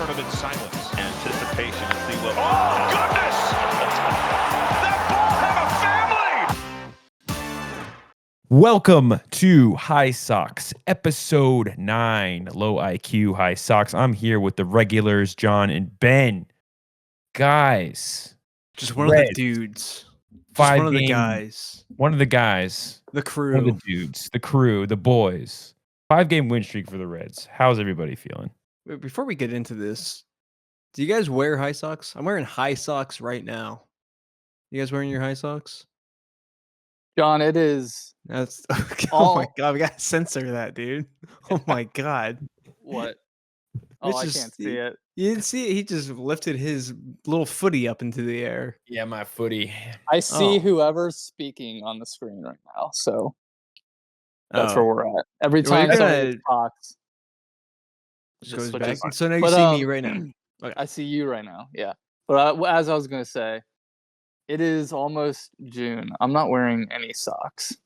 tournament silence. Anticipation to see what. Oh, goodness! That ball have a family! Welcome to High Sox, episode 9, Low IQ High Sox. I'm here with the regulars, John and Ben. Guys. Just one of the dudes. Just one of the guys. One of the guys. The crew. One of the dudes. The crew. The boys. 5-game win streak for the Reds. How's everybody feeling? Before we get into this, do you guys wear high socks? I'm wearing high socks right now. You guys wearing your high socks? John, it is. That's oh my god, we gotta censor that, dude. Oh my god. What? Oh, I can't see it. You didn't see it? He just lifted his little footy up into the air. Yeah, my footy. I see whoever's speaking on the screen right now, so that's where we're at. Every time somebody talks, goes back. So now you see me right now. Okay. I see you right now, yeah. But as I was going to say, it is almost June. I'm not wearing any socks.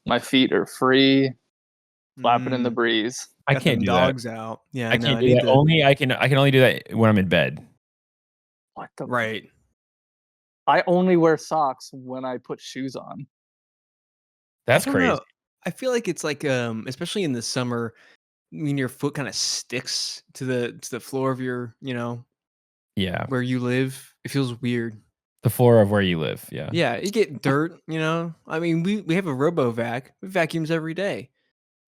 My feet are free, flapping in the breeze. I can't do dogs that. out. Yeah, I can't do that. I can only do that when I'm in bed. What the? Right. I only wear socks when I put shoes on. That's crazy. I feel like it's like especially in the summer, when your foot kind of sticks to the floor of your, where you live. It feels weird. The floor of where you live, yeah. Yeah, you get dirt, I mean, we have a RoboVac. It vacuums every day.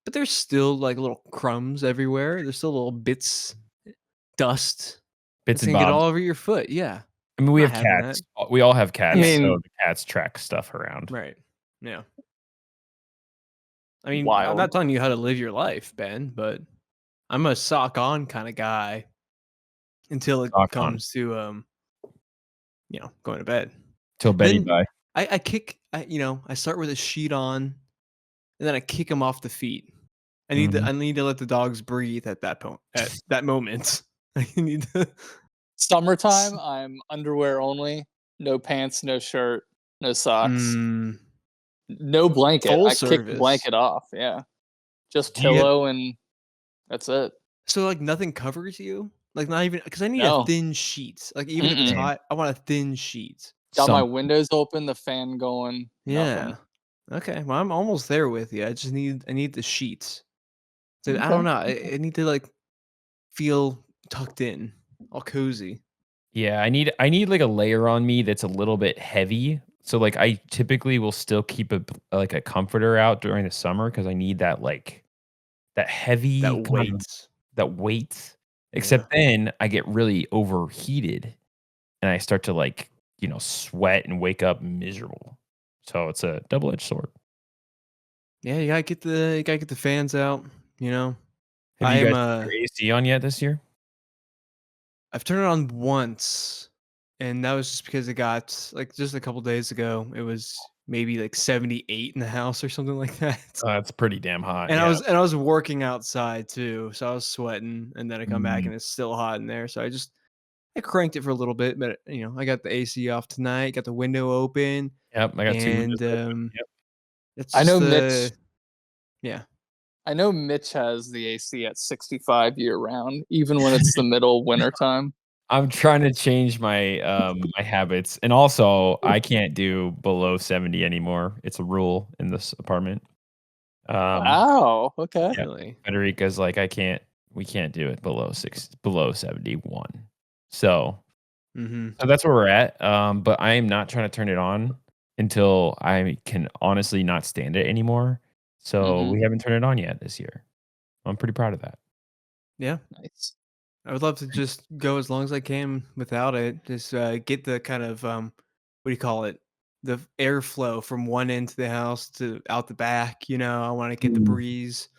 But there's still like little crumbs everywhere. There's still little bits, dust. Bits and bobs. Get all over your foot, yeah. I mean, we have cats. We all have cats, so the cats track stuff around. Right, yeah. I mean, Wild. I'm not telling you how to live your life, Ben, but I'm a sock on kind of guy until it comes to going to bed. Till beddy bye. I kick. I start with a sheet on, and then I kick them off the feet. I need to let the dogs breathe at that point. At that moment, I need to. Summertime, I'm underwear only. No pants, no shirt, no socks. No blanket. Full I service. kick blanket off. Yeah, just pillow and that's it. So like nothing covers you. Like not even because I need a thin sheet. Like even if it's hot, I want a thin sheet. Got my windows open, the fan going. Yeah. Nothing. Okay. Well, I'm almost there with you. I need the sheets. So I don't know. I need to like feel tucked in, all cozy. Yeah, I need like a layer on me that's a little bit heavy. So like I typically will still keep a comforter out during the summer because I need that heavy that weight. Except then I get really overheated and I start to sweat and wake up miserable. So it's a double-edged sword. Yeah, you gotta get the fans out. Have you guys turned your AC on yet this year? I've turned it on once, and that was just because it got just a couple days ago. It was maybe 78 in the house or something like that. That's pretty damn hot. And I was working outside too, so I was sweating, and then I come back and it's still hot in there. So I cranked it for a little bit, but I got the AC off tonight, got the window open. Yep, I got two windows open. Yep. I know Mitch. Yeah. I know Mitch has the AC at 65 year round, even when it's the middle winter time. I'm trying to change my my habits, and also I can't do below 70 anymore. It's a rule in this apartment. Wow. Okay. Yeah, Really? Federica's like we can't do it below 71. So that's where we're at. But I am not trying to turn it on until I can honestly not stand it anymore. So we haven't turned it on yet this year. I'm pretty proud of that. Yeah. Nice. I would love to just go as long as I can without it. Just get the kind of what do you call it? The airflow from one end to the house to out the back. I want to get the breeze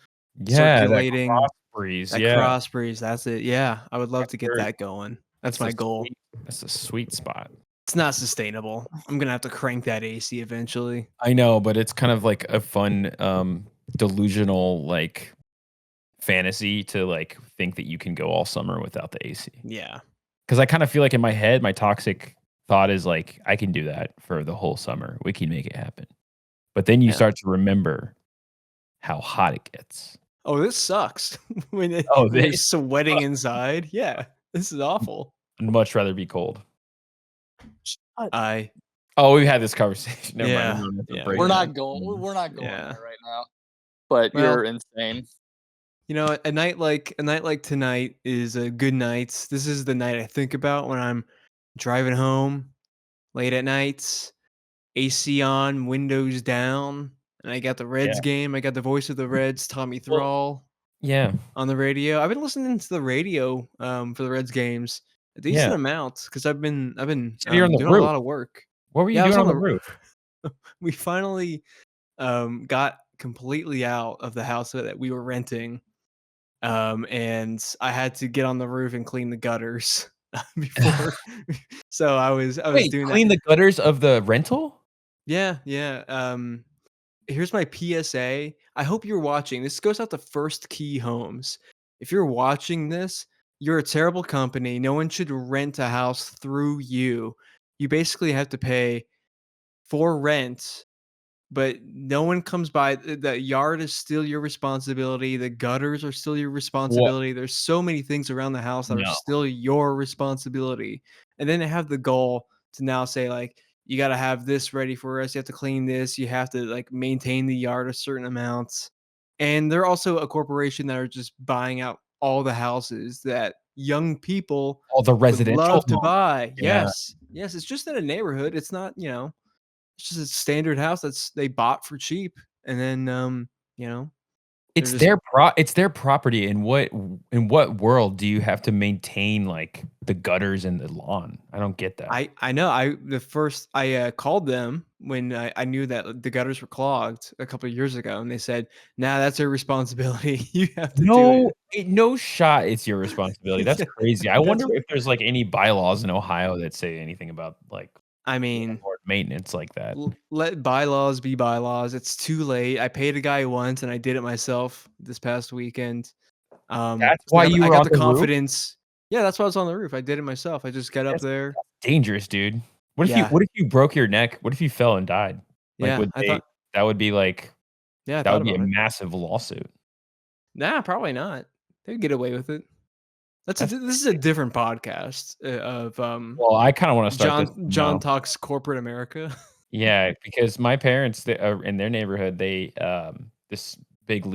circulating. That cross breeze. Cross breeze. That's it. Yeah, I would love to get that going. That's my goal. That's a sweet spot. It's not sustainable. I'm gonna have to crank that AC eventually. I know, but it's kind of like a fun, delusional fantasy to think that you can go all summer without the AC. Yeah, because I kind of feel like in my head, my toxic thought is I can do that for the whole summer. We can make it happen. But then you start to remember how hot it gets. Oh, this sucks. when you're sweating inside. Yeah. This is awful. I'd much rather be cold. I Oh, we've had this conversation. Never Yeah, mind. We don't have to yeah, break We're it not down. going. We're not going Yeah. there right now. But Well- you're insane. you know, a night like tonight is a good night. This is the night I think about when I'm driving home late at night, AC on, windows down, and I got the Reds Yeah. game. I got the voice of the Reds, Tommy Well, Thrall, Yeah. on the radio. I've been listening to the radio for the Reds games a decent Yeah. amount because I've been So you're on the doing a roof. lot of work. What were you Yeah, I was doing on on the roof? We finally got completely out of the house that we were renting. And I had to get on the roof and clean the gutters before. So I was Wait, doing clean that. the gutters of the rental? Yeah, yeah. Here's my PSA. I hope you're watching. This goes out to First Key Homes. If you're watching this, you're a terrible company. No one should rent a house through you. You basically have to pay for rent, but no one comes by. The yard is still your responsibility. The gutters are still your responsibility. There's so many things around the house that are No. still your responsibility. And then they have the goal to now say, like, you got to have this ready for us. You have to clean this. You have to like maintain the yard a certain amount. And they're also a corporation that are just buying out all the houses that young people All the would residential love to homes. buy. Yeah. Yes. Yes. It's just in a neighborhood. It's not, it's just a standard house that's they bought for cheap. And then, It's just- their property. In what world do you have to maintain like the gutters and the lawn? I don't get that. I know. I called them when I knew that the gutters were clogged a couple of years ago, and they said, "Nah, that's your responsibility. You have to do it." No shot. It's your responsibility. That's Yeah, crazy. I that's wonder what- if there's like any bylaws in Ohio that say anything about like I mean, landlord maintenance like that. let bylaws be bylaws. It's too late. I paid a guy once, and I did it myself this past weekend. That's So why I got, you I were got on the the roof? confidence. Yeah, that's why I was on the roof. I did it myself. I just got up That's there. dangerous, dude. What if Yeah. you broke your neck? What if you fell and died? Like Yeah, I thought. that would be like Yeah, I that thought would be a about it. massive lawsuit. Nah, probably not. They'd get away with it. This That's is a different podcast of Well, I kind of want to start this John now. talks corporate America. Yeah, because my parents in their neighborhood, they this big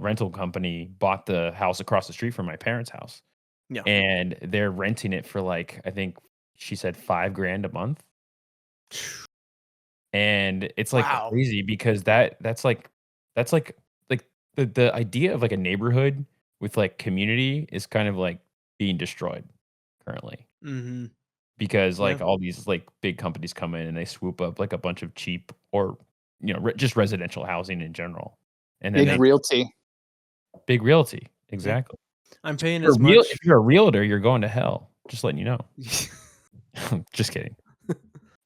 rental company bought the house across the street from my parents' house. Yeah. And they're renting it for like I think she said $5,000 a month. And it's like Wow. crazy because that's like the idea of like a neighborhood with like community is kind of like being destroyed currently. Mm-hmm. Because like Yeah. all these like big companies come in and they swoop up like a bunch of cheap or just residential housing in general, and then Big realty. big realty exactly. I'm paying If as much. if you're a realtor, you're going to hell. Just letting you know. Just kidding.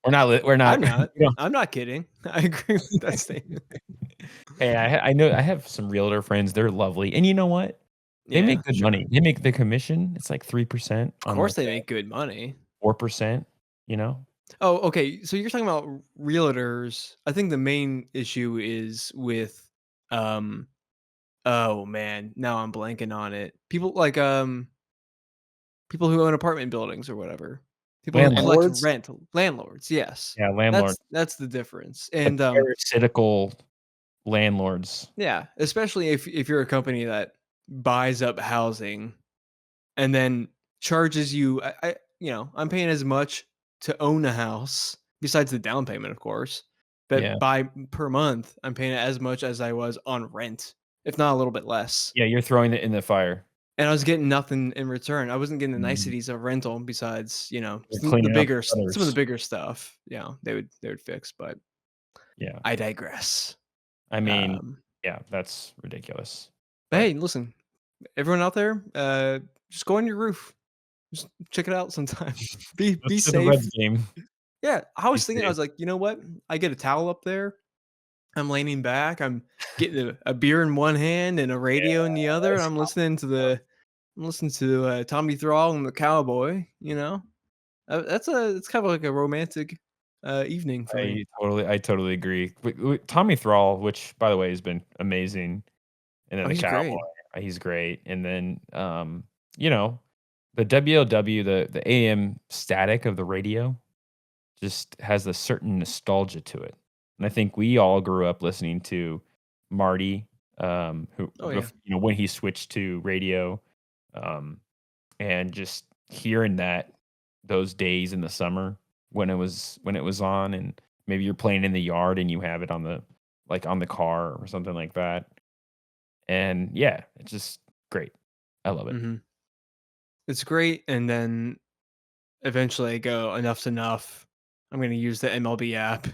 We're not. We're not. I'm not. you know, I'm not kidding. I agree with that statement. hey, I know I have some realtor friends. They're lovely, and you know what? They make good money. They make the commission. It's like 3%. Of course, they make good money. 4%. You know. Oh, okay. So you're talking about realtors. I think the main issue is with, oh man, now I'm blanking on it. People like people who own apartment buildings or whatever. People who collect Landlords? rent. Landlords, yes. Yeah, landlords. That's the difference. The And parasitical landlords. yeah, especially if you're a company that buys up housing and then charges you, I'm paying as much to own a house besides the down payment, of course. But Yeah. per month, I'm paying as much as I was on rent, if not a little bit less. Yeah, you're throwing it in the fire. And I was getting nothing in return. I wasn't getting the Mm. niceties of rental besides, You're some cleaning up of the gutters. bigger stuff. They would fix, but Yeah. I digress. I mean, Um, yeah, that's ridiculous. but hey, listen, everyone out there, just go on your roof. Just check it out sometime. Be Let's do the safe. Reds game. Yeah, I was Be thinking, I safe. was like, you know what? I get a towel up there. I'm leaning back. I'm getting a beer in one hand and a radio in the other. And I'm listening to Tommy Thrall and the Cowboy. It's kind of like a romantic evening for me. I totally agree. Tommy Thrall, which by the way has been amazing, and then the He's Cowboy, great. he's great. And then you know, the WLW, the AM static of the radio just has a certain nostalgia to it. And I think we all grew up listening to Marty, who Oh yeah. when he switched to radio, um, and just hearing those days in the summer when it was on, and maybe you're playing in the yard and you have it on the car or something like that. And yeah, it's just great. I love it. Mm-hmm. It's great, and then eventually I go enough's enough. I'm going to use the MLB app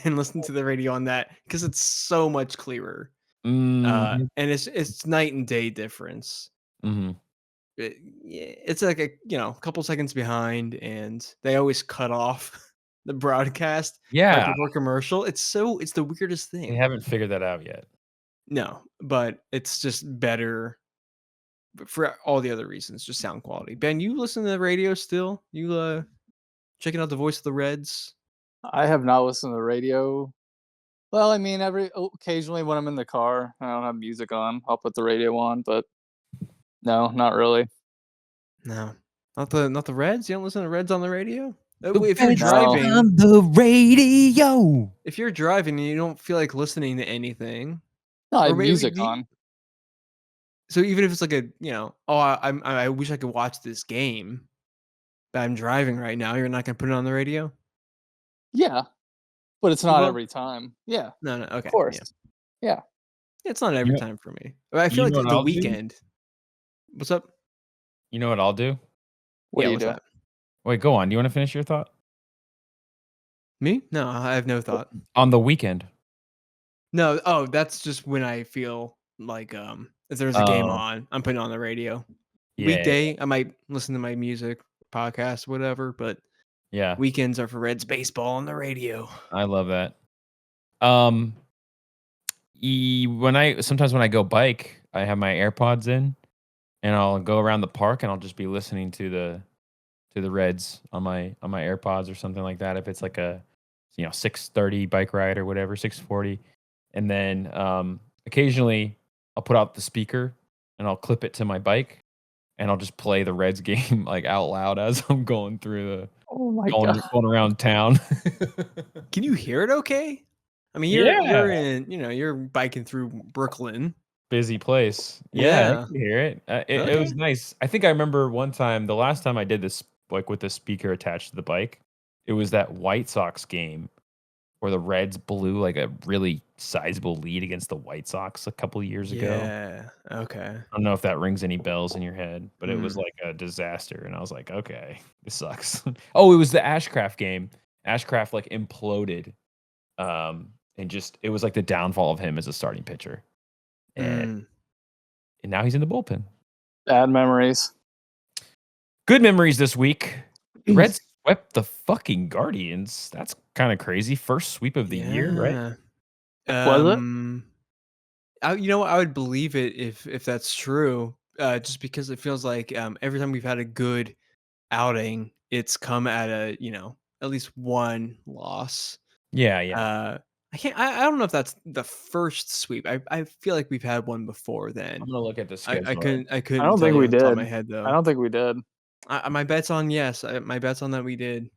and listen to the radio on that because it's so much clearer. Mhm, And it's night and day difference. mhm. It's like a couple seconds behind, and they always cut off the broadcast right Yeah, before commercial. It's the weirdest they thing. haven't figured that out yet. No, but it's just better for all the other reasons, just sound quality. Ben, you listen to the radio still? You checking out the voice of the Reds? I have not listened to the radio. Well, I mean, occasionally when I'm in the car, I don't have music on. I'll put the radio on, but no, not really. No, not the Reds. You don't listen to Reds on the radio. The If you're Reds driving, on the radio. if you're driving and you don't feel like listening to anything, No, I or have maybe music on. so even if it's like I wish I could watch this game, but I'm driving right now. You're not gonna put it on the radio? Yeah, but it's You not will? every time. Yeah, No, of okay, course. yeah. Yeah. It's not You every know time for me. But I feel you like know what the I'll do? weekend. What's up? You know what I'll do? What Yeah, do you what's do? that? Wait, go on. Do you wanna finish your thought? Me? No, I have no thought. On the weekend. No, oh, that's just when I feel like if there's a game Oh, on, I'm putting it on the radio. yeah, Weekday, I might listen to my music, podcast, whatever, but yeah. weekends are for Reds baseball on the radio. I love that. Um, sometimes when I go bike, I have my AirPods in, and I'll go around the park, and I'll just be listening to the Reds on my AirPods or something like that. If it's like a 6:30 bike ride or whatever, 6:40, and then occasionally I'll put out the speaker and I'll clip it to my bike, and I'll just play the Reds game like out loud as I'm going through Oh my god. going around town. Can you hear it okay? I mean, Yeah. you're biking through Brooklyn. Busy place. Yeah, I Yeah. can hear it. It Okay. was nice. I think I remember one time, the last time I did this, like with the speaker attached to the bike, it was that White Sox game where the Reds blew like a really sizable lead against the White Sox a couple of years ago. Yeah. Okay. I don't know if that rings any bells in your head, but it was Mm. like a disaster. And I was like, okay, this sucks. Oh, it was the Ashcraft game. Ashcraft like imploded. And just, it was like the downfall of him as a starting pitcher. And now he's in the bullpen. Bad memories. Good memories this week. The Reds swept the fucking Guardians. That's kind of crazy. First sweep of the year, right? Was it? I would believe it if that's true. Just because it feels like every time we've had a good outing, it's come at at least one loss. Yeah, yeah. I don't know if that's the first sweep. I feel like we've had one before then. I'm gonna look at the I schedule. couldn't I tell don't think you we off the top of did. my head though. I don't think we did. My bet's on yes. My bet's on that we did.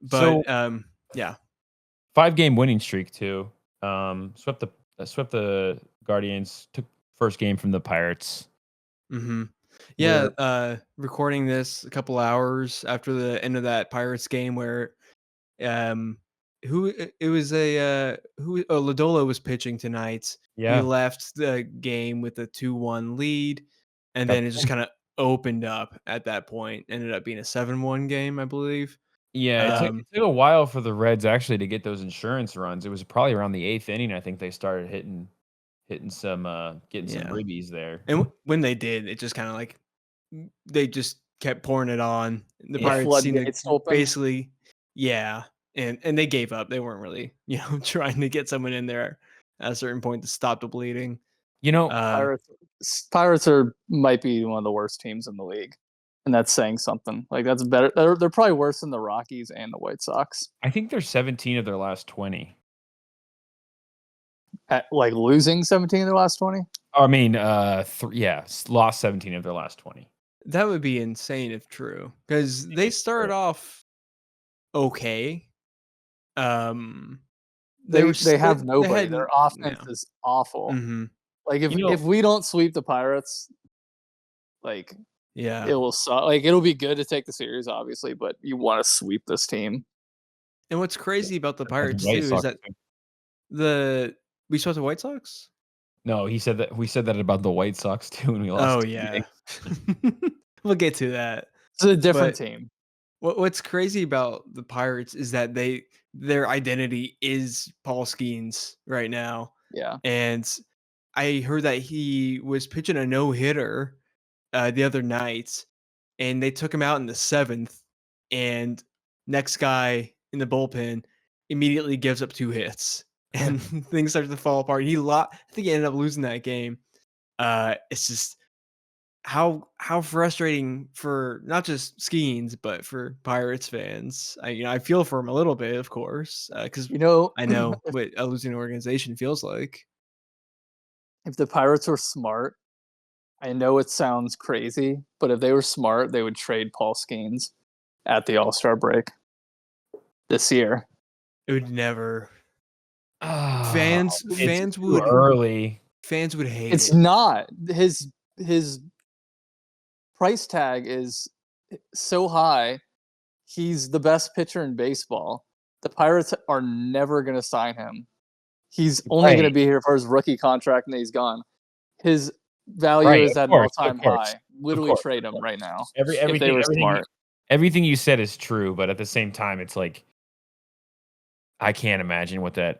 So- But yeah. 5-game winning streak too. Swept the Guardians. Took first game from the Pirates. Mm-hmm. Yeah, Where- recording this a couple hours after the end of that Pirates game where Lodolo was pitching tonight. Yeah. He left the game with a 2-1 lead, and Got then it just the- kind of opened up at that point. Ended up being a 7-1 game, I believe. Yeah, it took a while for the Reds actually to get those insurance runs. It was probably around the 8th inning. I think they started hitting some getting some Yeah. ribbies there. And when they did, it just kind of like they just kept pouring it on. The Yeah. Pirates seemed to Floodgates opened. basically, yeah, and they gave up. They weren't really, trying to get someone in there at a certain point to stop the bleeding. You know, Pirates might be one of the worst teams in the league, and that's saying something. Like that's better. They're probably worse than the Rockies and the White Sox. I think they're 17 of their last 20. At, like losing 17 of their last 20. I mean, lost 17 of their last 20. That would be insane if true, because they started off okay. Um, they were They have they nobody. had Their offense yeah. is awful. Mm-hmm. Like You know, if we don't sweep the Pirates, like Yeah. it will suck. Like it'll be good to take the series, obviously, but you want to sweep this team. And what's crazy about the that's Pirates White too is Sox that too. we saw the White Sox. No, he said that we said that about the White Sox too, and we lost. Oh 2 yeah, games. we'll get to that. It's a different But team. what's crazy about the Pirates is that their identity is Paul Skenes right now, Yeah. and I heard that he was pitching a no hitter the other night, and they took him out in the 7th, and next guy in the bullpen immediately gives up 2 hits, and things start to fall apart. I think he ended up losing that game. It's just how frustrating for not just Skeens but for Pirates fans. I feel for him a little bit, of course, because You know, I know what a losing organization feels like. if the Pirates were smart, I know it sounds crazy, but if they were smart, they would trade Paul Skenes at the All-Star break this year. It would never. Oh, Fans it's fans too would early. fans would hate It's it. not. His price tag is so high. He's the best pitcher in baseball. The Pirates are never going to sign him. He's only going to Right. be here for his rookie contract, and then he's gone. His value Right, is of at an course, all-time of course, high. Literally of trade him course. right now if they Everything, were everything, smart. everything you said is true, but at the same time, it's like I can't imagine what those.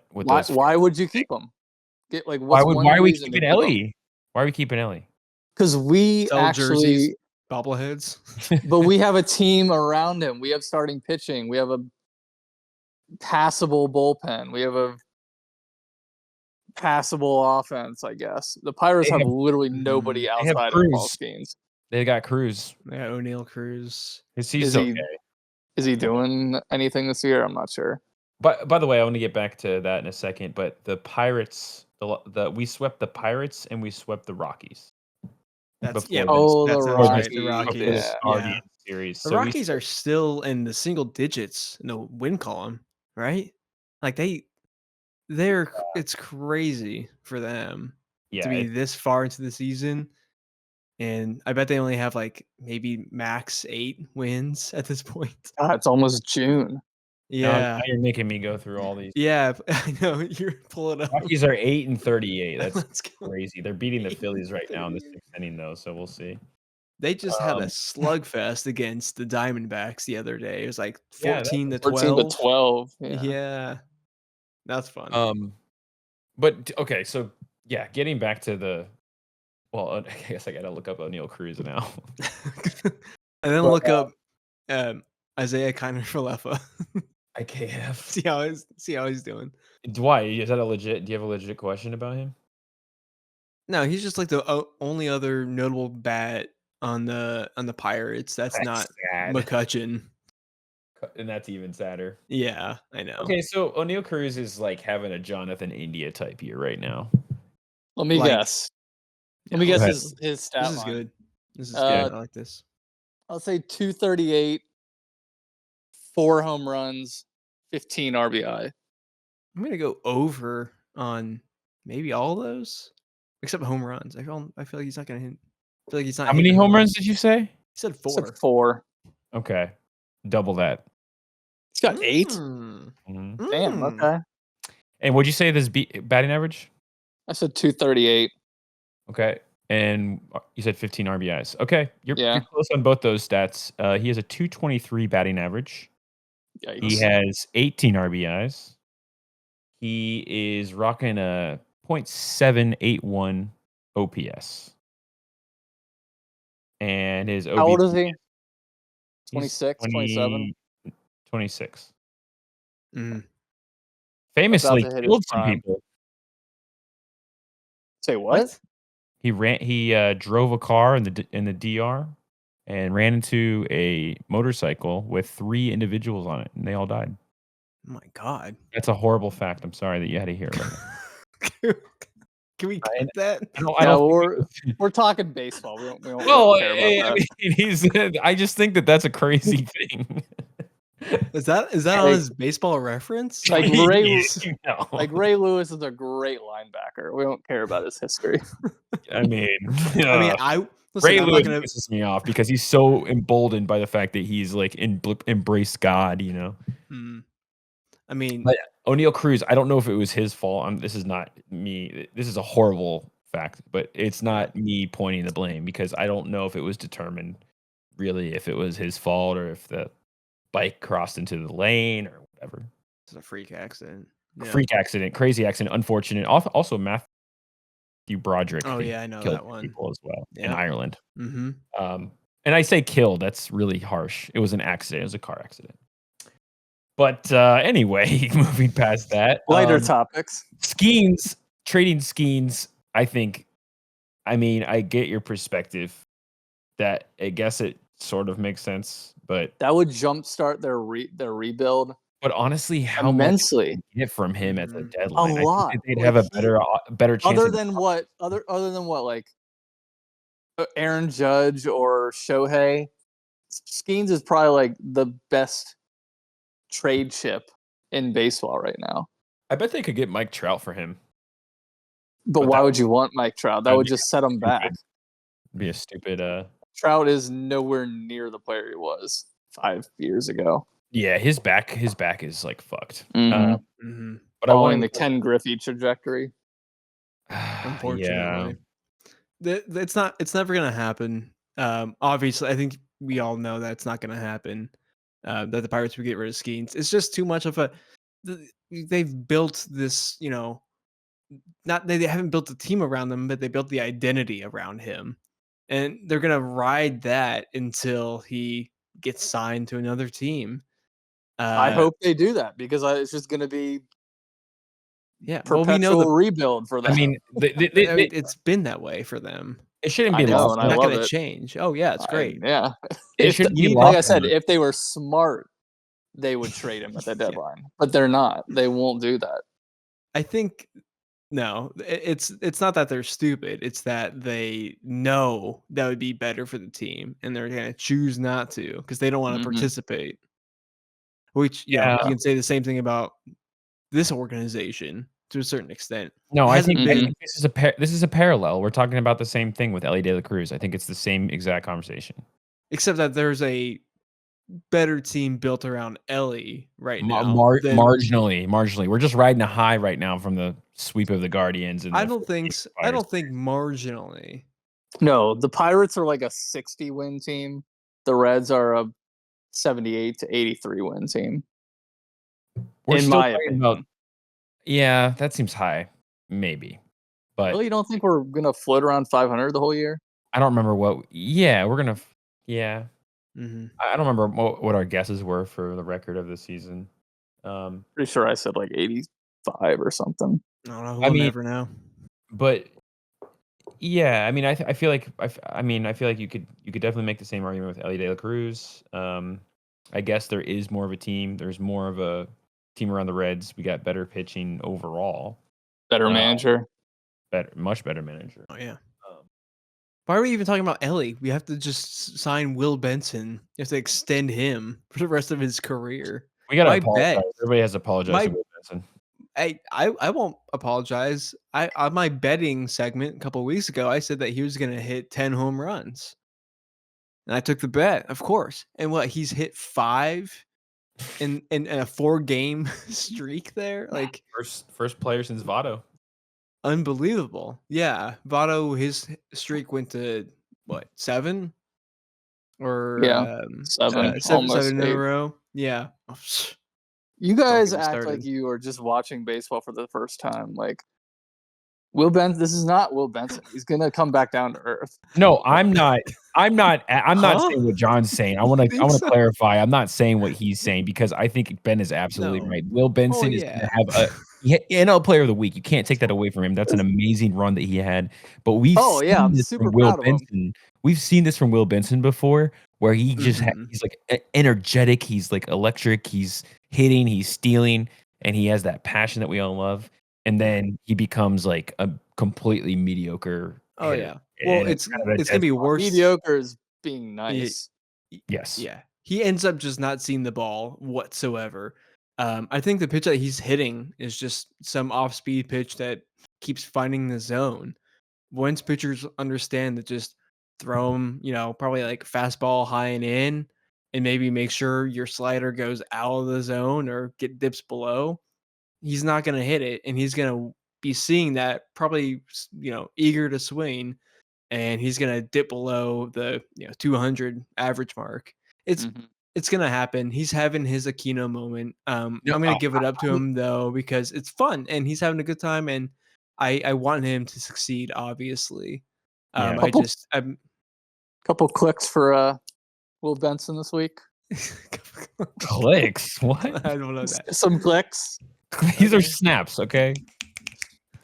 Why would you keep him? What's Why one are we reason to keeping keep him? Ellie? Why are we keeping Ellie? Because we Sell jerseys, actually, bobbleheads. but we have a team around him. We have starting pitching. We have a passable bullpen. We have a passable offense, I guess. The Pirates They have have literally nobody they have outside of Paul Cruz. Skenes. They got Cruz. Yeah, O'Neal Cruz. He's okay. Is he doing anything this year? I'm not sure. But by the way, I want to get back to that in a second. But the Pirates, we swept the Pirates and we swept the Rockies. That's Before Oh, that's the right. The Rockies. before Rockies. the Yeah. Guardian series. The So we Rockies are still in the single digits in the win column, right? Like it's crazy for them to yeah, be this far into the season. And I bet they only have like maybe max 8 wins at this point. God, it's almost June. now Yeah. you're making me go through all these. Yeah, I know. You're pulling up. Rockies are 8-38. That's Let's go. crazy. They're beating the 8 Phillies right now in the 38. 6th inning, though. So we'll see. They just had a Um, slugfest against the Diamondbacks the other day. It was like Yeah, 14 to 14 to 12. 12. Yeah. Yeah. That's fun. But okay, so yeah, getting back to the. Well, I guess I gotta look up O'Neal Cruz now. And then but, look up Isaiah Kiner Falefa. IKF. see how he's doing. Why is that a legit? Do you have a legit question about him? No, he's just like the only other notable bat on the Pirates. That's not sad. McCutcheon. And that's even sadder. Yeah, I know. Okay, so O'Neal Cruz is like having a Jonathan India type year right now. Let me Like- guess. Let me guess ahead. his stat This is line. good. This is Uh, good. I like this. I'll say 238, 4 home runs, 15 RBI. I'm gonna go over on maybe all those except home runs. I feel like he's not gonna hit. I feel like he's not. How many hitting home runs did you say? He said 4. Except 4. Okay, double that. He's got 8. Mm. Mhm. Damn. Mm. Okay. And what'd you say this batting average? I said 238. Okay, and you said 15 RBIs. Okay, you're Yeah. close on both those stats. He has a 223 batting average. Yikes. He has 18 RBIs. He is rocking a .781 OPS. And his OBP. How old is he? he's 26, 27? 26. Mm. Famously About to hit his killed some prime. people. Say what? He drove a car in the DR and ran into a motorcycle with 3 individuals on it, and they all died. Oh my god. That's a horrible fact. I'm sorry that you had to hear it. Can we get that? I don't Yeah, think we're talking baseball. We don't well, care about that. I just think that that's a crazy thing. Is that on Like- his baseball reference? Like Ray, No. like Ray Lewis is a great linebacker. We don't care about his history. I mean, I mean, listen, Ray I'm Lewis not gonna. pisses me off because he's so emboldened by the fact that he's like embraced God, I mean, But O'Neal Cruz, I don't know if it was his fault. This is not me. This is a horrible fact, but it's not me pointing the blame because I don't know if it was determined really if it was his fault or if the bike crossed into the lane or whatever. it's a freak accident. Yeah. Freak accident, crazy accident, unfortunate. Also, Matthew Broderick. Oh I think, yeah, I know killed that one. people as well in Yeah. Ireland. Mm-hmm. And I say killed. That's really harsh. It was an accident. It was a car accident. But anyway, moving past that, Lighter topics. Skenes, trading Skenes. I mean, I get your perspective. That I guess it sort of makes sense, but That would jumpstart their rebuild honestly, how immensely. much get from him at the Mhm. deadline? A I lot. think that they'd Like, have a better chance. Other than what, like Aaron Judge or Shohei, Skenes is probably like the best trade chip in baseball right now. I bet they could get Mike Trout for him. But But why that would you want Mike Trout? That that'd would be just set him back. It'd be a stupid. Trout is nowhere near the player he was 5 years ago. Yeah, his back is like fucked. Mhm. Mm-hmm. But I Following want the Ken Griffey trajectory. Unfortunately, it's not. It's never gonna happen. Obviously, I think we all know that it's not gonna happen. That the Pirates would get rid of Skenes. It's just too much of a. They've built this, not they haven't built a team around them, but they built the identity around him, and they're gonna ride that until he gets signed to another team. I hope they do that because it's just going to be Yeah, well, we know perpetual rebuild for them. I mean, it's been that way for them. it shouldn't be I know, lost. and I It's not love going to it. change. Oh yeah, it's great. Yeah. It shouldn't be like I lost said, on if they were smart, they would trade him at the deadline. But they're not. They won't do that. I think no, it's not that they're stupid. It's that they know that would be better for the team, and they're going to choose not to because they don't want to Mhm. participate. Which you Yeah. can say the same thing about this organization to a certain extent. No, It I hasn't think been this is a parallel. We're talking about the same thing with Ellie De La Cruz. I think it's the same exact conversation. except that there's a better team built around Ellie right now. than- Marginally. We're just riding a high right now from the sweep of the Guardians. And I the don't think I don't think marginally. No, the Pirates are like a 60 win team. The Reds are a 78 to 83 win team. We're in still my talking opinion. about. Yeah, that seems high, maybe, but Really, you don't think we're gonna float around 500 the whole year? I don't remember what. Yeah, we're gonna. Yeah, Mm-hmm. I don't remember what our guesses were for the record of the season. Pretty sure I said like 85 or something. I don't know. I We'll mean- never know. But yeah, I mean, I feel like you could definitely make the same argument with Ellie De La Cruz. I guess there is more of a team. There's more of a team around the Reds. We got better pitching overall. Better manager. Much better manager. Oh yeah. Um, Why are we even talking about Ellie? We have to just sign Will Benson. You have to extend him for the rest of his career. we gotta My apologize. bet- Everybody has to apologize my- to Will Benson. I won't apologize. I on my betting segment a couple of weeks ago, I said that he was going to hit 10 home runs, and I took the bet, of course. And what he's hit 5 in a 4-game streak there, like First player since Votto. unbelievable. Yeah, Votto, his streak went to what 7 or Yeah, 7, almost 7 in 8. a row. Yeah. You guys get me act started. like you are just watching baseball for the first time. Like Will Benson, this is not Will Benson. He's gonna come back down to earth. No, I'm not. I'm not Huh? saying what John's saying. I want think to so? clarify. I'm not saying what he's saying because I think Ben is absolutely No. right. Will Benson is yeah. going to have NL Player of the Week. You can't take that away from him. That's an amazing run that he had. But we've Oh, seen yeah, I'm this super from Will proud of him. Benson. We've seen this from Will Benson before, where he just Mhm. he's like energetic. He's like electric. He's hitting. He's stealing, and he has that passion that we all love. and then he becomes like a completely mediocre Oh hitter. yeah. Well, And it's kind of a it's gonna dead be spot. worse. Mediocre is being Yeah, nice. Yes. Yeah, he ends up just not seeing the ball whatsoever. I think the pitch that he's hitting is just some off-speed pitch that keeps finding the zone. Once pitchers understand that, just throw him, probably like fastball high and in, and maybe make sure your slider goes out of the zone or get dips below. He's not going to hit it, and he's going to be seeing that, probably eager to swing, and he's going to dip below the 200 average mark. It's Mhm. it's going to happen. He's having his Aquino moment. No, I'm going to give it up to him though, because it's fun and he's having a good time, and I want him to succeed, obviously. Yeah. I'm Couple clicks for Will Benson this week. Clicks. What? I don't know that. Some clicks. These are Okay. snaps. Okay.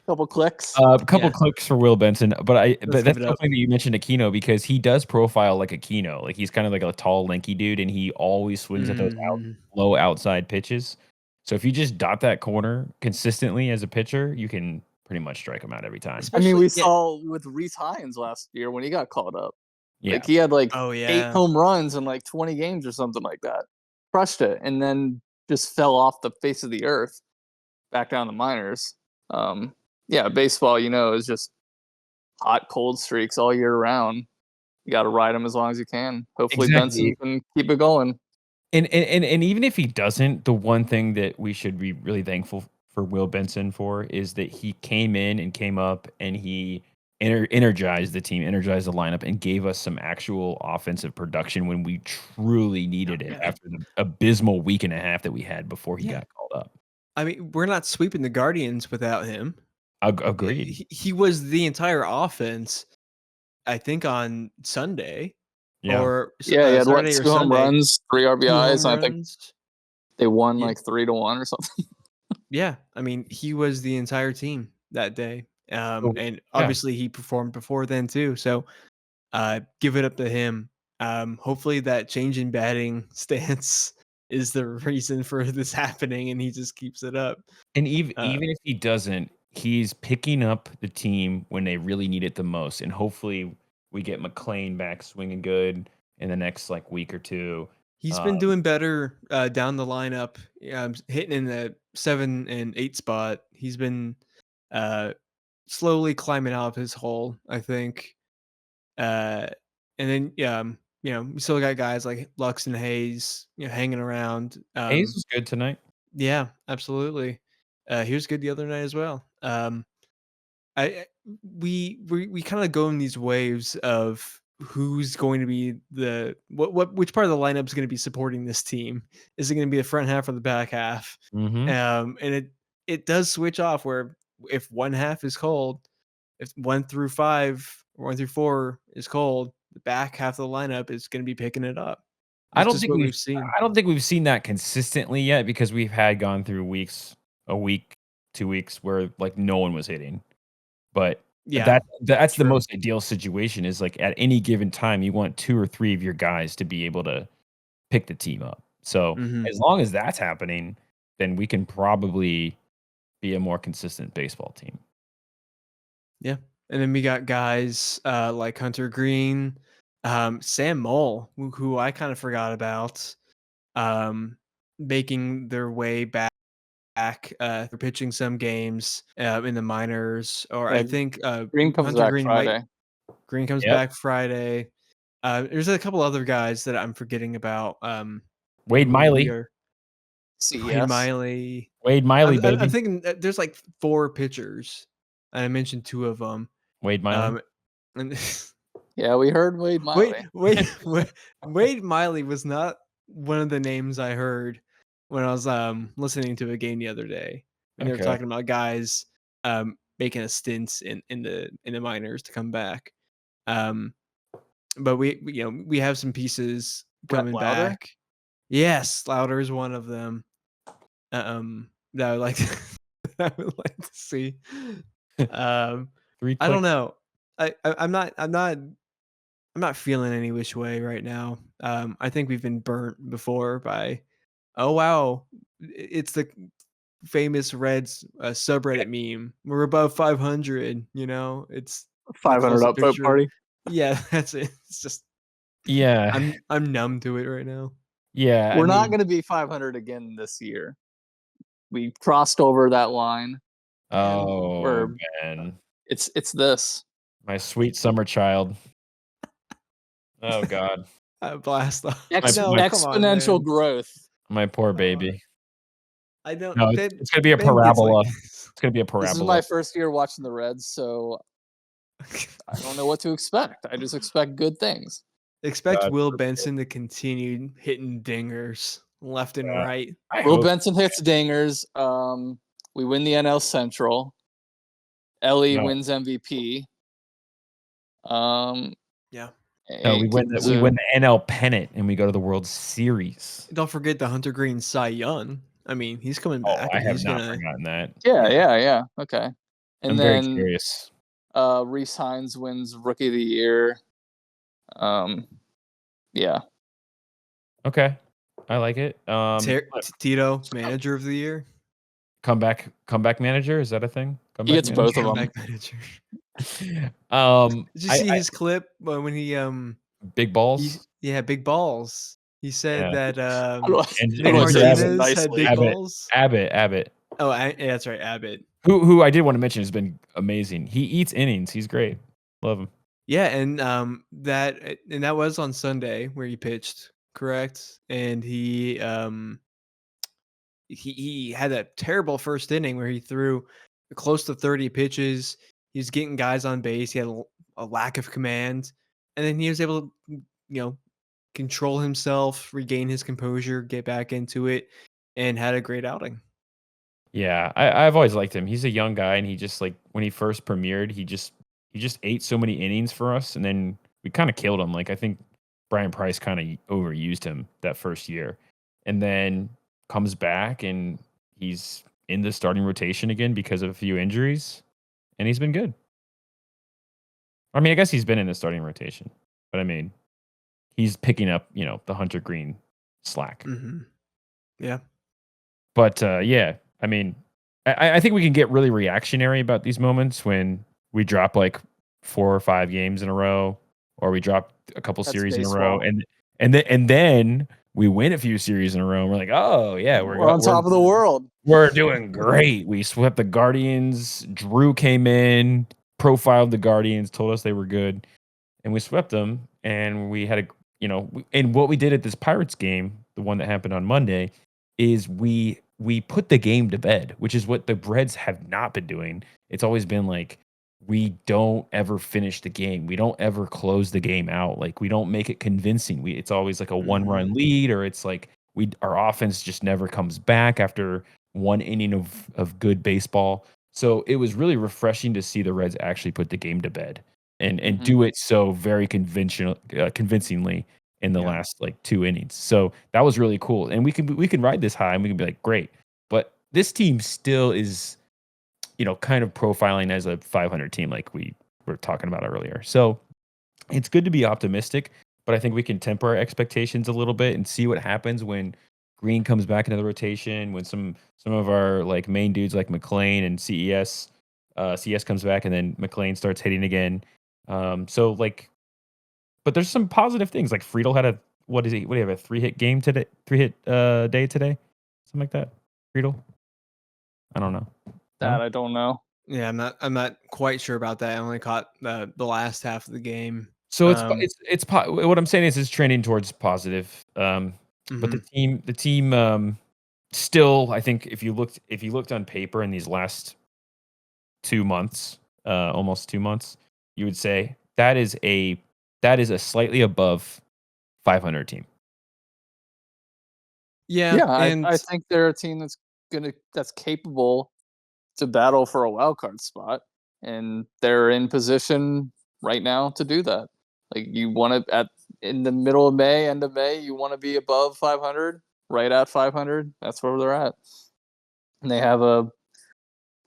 Couple clicks. A couple Yeah. clicks for Will Benson, but Let's that's give it so up. funny that you mentioned Aquino because he does profile like Aquino. Like he's kind of like a tall, lanky dude, and he always swings at those Mhm. low outside pitches. So if you just dot that corner consistently as a pitcher, you can pretty much strike him out every time. I mean, Especially we yeah. saw with Reese Hines last year when he got called up. Yeah. Like he had like Oh 8 yeah. home runs in like 20 games or something like that. Crushed it, and then just fell off the face of the earth back down the minors. Yeah, baseball, is just hot, cold streaks all year round. You got to ride them as long as you can. Hopefully, Exactly. Benson can keep it going. And even if he doesn't, the one thing that we should be really thankful for Will Benson for is that he came in and came up and he energized the team, energized the lineup, and gave us some actual offensive production when we truly needed it Yeah. after the abysmal week and a half that we had before he Yeah. got called up. I mean, we're not sweeping the Guardians without him. Agreed. He was the entire offense, I think, on Sunday Yeah. or Yeah, he had Saturday or 2 home Sunday. runs, 3 2 RBIs, home and I think runs. they won Yeah. like 3-1 or something. Yeah, I mean, he was the entire team that day. So, And yeah. obviously he performed before then too. So give it up to him. Hopefully that change in batting stance is the reason for this happening, and he just keeps it up. And even Uh, even if he doesn't, he's picking up the team when they really need it the most. And hopefully we get McLean back swinging good in the next like week or two. He's been doing better down the lineup, hitting in the 7 and 8 spot. He's been uh, slowly climbing out of his hole, I think. And then, we still got guys like Lux and Hayes, hanging around. Hayes was good tonight. Yeah, absolutely. He was good the other night as well. I we kind of go in these waves of who's going to be which part of the lineup is going to be supporting this team. Is it going to be the front half or the back half? Mm-hmm. And it does switch off where if one half is cold, if 1 through 5 or 1 through 4 is cold, the back half of the lineup is going to be picking it up. I It's don't just think what we've we've seen. I don't think we've seen that consistently yet because we've had gone through a week, 2 weeks where like no one was hitting. But Yeah, that's the true. most ideal situation is like at any given time you want 2 or 3 of your guys to be able to pick the team up. So Mhm. as long as that's happening, then we can probably be a more consistent baseball team. Yeah. And then we got guys like Hunter Greene, Sam Moll, who I kind of forgot about, making their way back. They're pitching some games in the minors, or I Yeah, think Greene comes Hunter back Greene Friday. Greene comes Yep. back Friday. There's a couple other guys that I'm forgetting about. Wade Who we Miley. are Wade CES. Miley. Wade Miley, I'm baby. thinking that there's like 4 pitchers. And I mentioned 2 of them. Wade Miley. And Yeah, we heard Wade Miley. Wade Miley was not one of the names I heard when I was listening to a game the other day. When they were Okay. talking about guys making a stint in the minors to come back. But we have some pieces Brett coming Lauder? back. Yes, Lauder is one of them. That I would like I would like to see. 3 I don't clicks. know. I'm not feeling any which way right now. I think we've been burnt before by, oh wow, it's the famous Reds subreddit meme. We're above 500. You know, it's the 500 close-up up vote picture. party. Yeah, that's it. It's just Yeah. I'm numb to it right now. Yeah. We're not going to be 500 again this year. We crossed over that line. Oh, We're- man. It's this. My sweet summer child. Oh, God. Blast off. Ex- No, come on, exponential man. growth. My poor baby. I don't. No, Ben- it's going to be a Ben gets parabola. like It's going to be a parabola. This is my first year watching the Reds, so I don't know what to expect. I just expect good things. Expect God Will forbid. Benson to continue hitting dingers left and Yeah. right. I Will hope. Benson hits dingers. We win the NL Central. Ellie No. wins MVP. Yeah. No, we win and, the NL pennant and we go to the World Series. Don't forget the Hunter Green Cy Young. I mean, he's coming Oh, back. I and have he's not gonna. forgotten that. Yeah. Okay. And I'm very then curious. Reese Hines wins Rookie of the Year. Yeah. Okay. I like it. Tito Manager of the Year. Comeback manager, is that a thing? He gets both of them. Comeback Manager. Did you I see his clip when he big balls? big balls. He said Yeah. that How do I- And Nick how do I say this Martinez had nicely? big balls. Abbott. Oh, yeah, that's right, Abbott. Who I did want to mention has been amazing. He eats innings. He's great. Love him. Yeah, and that was on Sunday where he pitched, correct? And he had a terrible first inning where he threw close to 30 pitches. He was getting guys on base. He had a lack of command, and then he was able to, control himself, regain his composure, get back into it, and had a great outing. Yeah, I've always liked him. He's a young guy, and he just like when he first premiered, he just ate so many innings for us, and then we kind of killed him. Like I think Brian Price kind of overused him that first year, and then comes back and he's in the starting rotation again because of a few injuries, and he's been good. I mean, I guess he's been in the starting rotation, but I mean, he's picking up the Hunter Green slack. Mm-hmm. Yeah. But yeah, I mean, I think we can get really reactionary about these moments when we drop like 4 or 5 games in a row, or we drop a couple That's series in a baseball. row, and then we win a few series in a row. And we're like, oh yeah, We're on top of the world. We're doing great. We swept the Guardians. Drew came in, profiled the Guardians, told us they were good, and we swept them. And we had and what we did at this Pirates game, the one that happened on Monday, is we put the game to bed, which is what the Reds have not been doing. It's always been like, we don't ever finish the game. We don't ever close the game out. Like we don't make it convincing. It's always like a 1-run lead, or it's like our offense just never comes back after one inning of good baseball. So it was really refreshing to see the Reds actually put the game to bed and do it so very convincingly in the last like 2 innings. So that was really cool. And we can ride this high and we can be like, great. But this team still is, kind of profiling as a 500 team like we were talking about earlier. So it's good to be optimistic, but I think we can temper our expectations a little bit and see what happens when Greene comes back into the rotation, when some of our like main dudes like McLean and CS comes back, and then McLean starts hitting again. So like, but there's some positive things. Like Friedel had what do you have, a 3-hit game today? 3-hit day today? Something like that. Friedel? I don't know. That I don't know. Yeah, I'm not quite sure about that. I only caught the last half of the game. So it's what I'm saying is it's trending towards positive. But the team still, I think if you looked on paper in these last 2 months, almost 2 months, you would say that is a slightly above 500 team. Yeah, I think they're a team that's capable to battle for a wild card spot, and they're in position right now to do that. Like you want to in the middle of May, end of May, you want to be above 500, right at 500. That's where they're at, and they have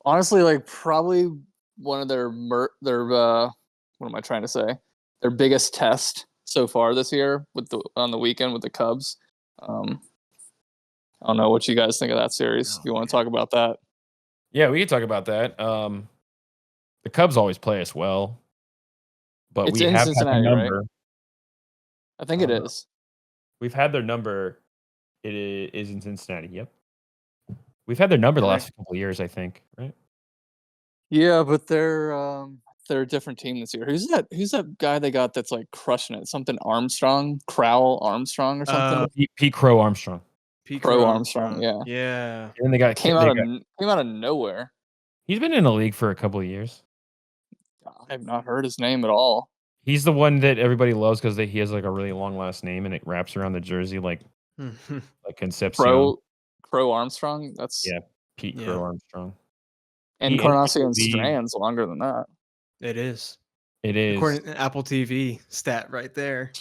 honestly like probably one of their what am I trying to say? Their biggest test so far this year on the weekend with the Cubs. I don't know what you guys think of that series. Oh, If you want to man. talk about that. Yeah, we can talk about that. The Cubs always play us well, but It's we in have had their Cincinnati, right? number. I think it No. is. We've had their number. It is in Cincinnati. Yep. We've had their number the last couple of years, I think. Right? Yeah, but they're a different team this year. Who's that guy they got that's like crushing it? Something Armstrong, Crowell Armstrong or something? Pete Crow Armstrong. Pete Crow Crow Armstrong, yeah. Yeah. And then they got Came out of nowhere. He's been in the league for a couple of years. I have not heard his name at all. He's the one that everybody loves because he has like a really long last name and it wraps around the jersey like Concepcion. Crow Armstrong? That's Pete Yeah. Crow Armstrong. Encarnacion Strand's longer than that. It is. It is. According to Apple TV stat right there.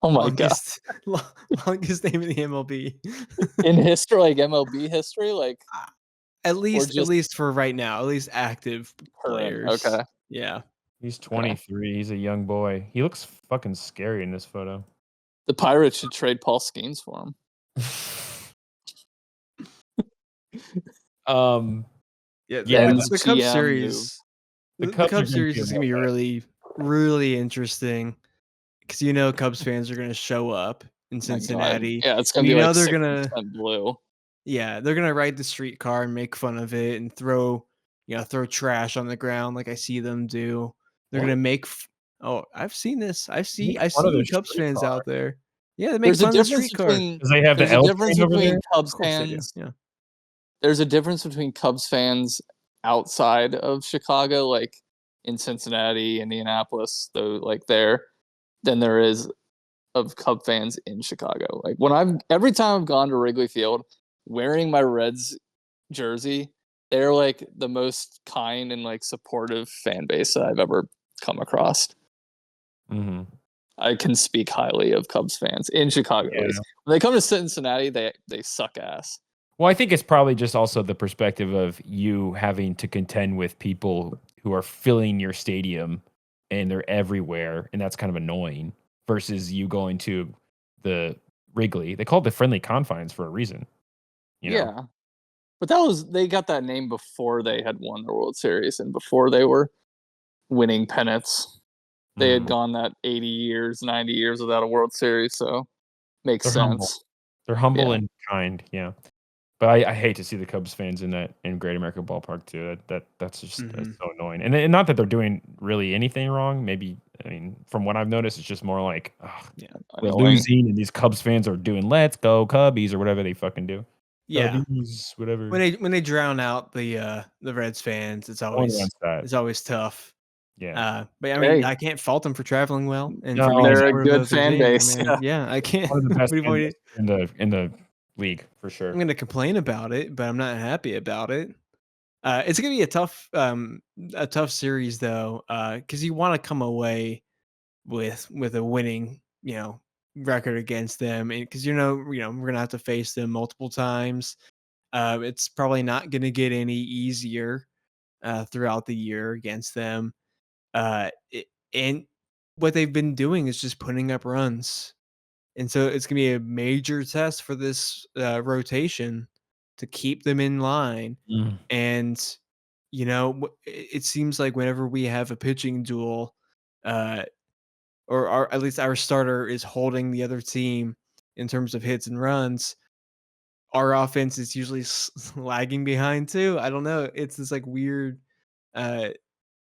Oh my longest name in the MLB. In history, like MLB history, like at least for right now, at least active players. Okay. Yeah. He's 23. He's a young boy. He looks fucking scary in this photo. The Pirates should trade Paul Skenes for him. The Cubs series. The Cubs series is gonna be really, really interesting because Cubs fans are gonna show up in Cincinnati. Yeah, it's gonna be like they're gonna blue. Yeah, they're gonna ride the streetcar and make fun of it and throw trash on the ground like I see them do. They're gonna make. I've seen this. I see Cubs fans out there. Yeah, they make fun of the streetcar because they have the L difference over between there. Cubs fans. Yeah. There's a difference between Cubs fans outside of Chicago, like in Cincinnati, Indianapolis, though, like there, than there is of Cub fans in Chicago. Like every time I've gone to Wrigley Field wearing my Reds jersey, they're like the most kind and like supportive fan base that I've ever come across. Mm-hmm. I can speak highly of Cubs fans in Chicago. Yeah. When they come to Cincinnati, they suck ass. Well, I think it's probably just also the perspective of you having to contend with people who are filling your stadium and they're everywhere, and that's kind of annoying versus you going to the Wrigley. They call it the friendly confines for a reason. Yeah. But they got that name before they had won the World Series and before they were winning pennants. They had gone that 80 years, 90 years without a World Series, so makes sense. Humble. They're humble and kind, yeah. But I hate to see the Cubs fans in Great American Ballpark too. That's just that's so annoying. And not that they're doing really anything wrong. Maybe from what I've noticed, it's just more like we're losing, and these Cubs fans are doing "Let's go Cubbies" or whatever they fucking do. Yeah, Cubbies, whatever. When they drown out the Reds fans, it's always tough. Yeah. But I can't fault them for traveling well and for being they're a good fan base. Yeah, I can't. One of the best fan bases in the league for sure. I'm gonna complain about it, but I'm not happy about it. It's gonna be a tough series though, because you want to come away with a winning record against them, and because we're gonna have to face them multiple times. It's probably not gonna get any easier throughout the year against them. And what they've been doing is just putting up runs. And so it's going to be a major test for this rotation to keep them in line. And, it seems like whenever we have a pitching duel, or at least our starter is holding the other team in terms of hits and runs, our offense is usually lagging behind too. I don't know. It's this like weird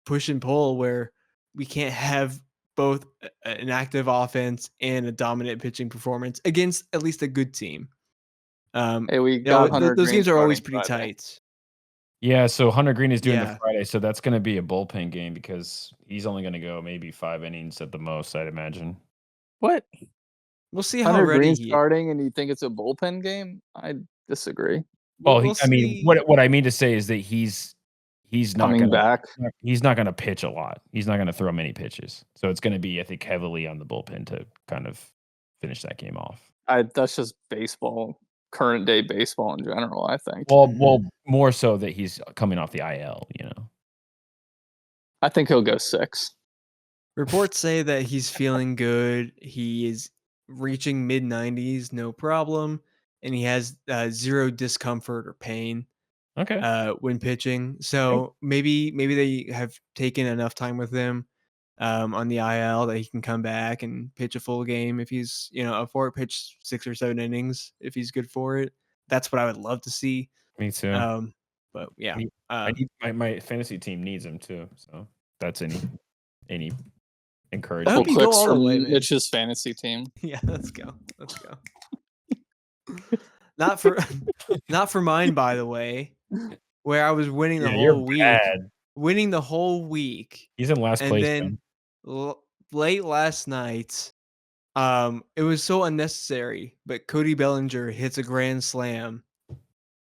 push and pull where we can't have both an active offense and a dominant pitching performance against at least a good team. We got those games are always pretty tight. Yeah, so Hunter Greene is doing the Friday, so that's going to be a bullpen game because he's only going to go maybe 5 innings at the most, I'd imagine. What? We'll see Hunter how ready Greene's starting, and you think it's a bullpen game? I disagree. Well, what I mean to say is that he's not coming back. He's not going to pitch a lot. He's not going to throw many pitches. So it's going to be, I think, heavily on the bullpen to kind of finish that game off. That's just baseball, current day baseball in general, I think. Well, more so that he's coming off the IL, I think he'll go 6. Reports say that he's feeling good. He is reaching mid-90s, no problem. and he has zero discomfort or pain Okay. when pitching. So maybe they have taken enough time with him on the IL that he can come back and pitch a full game if he's up for it. Pitch 6 or 7 innings if he's good for it. That's what I would love to see. Me too. But yeah, I need my fantasy team needs him too. So that's any I encouragement. hope Couple you go clicks all the from way, man. Mitch's fantasy team. Yeah, let's go. Not for mine, by the way, where I was winning the Yeah, you're whole week. bad. Winning the whole week. He's in last And place. then late last night, it was so unnecessary, but Cody Bellinger hits a grand slam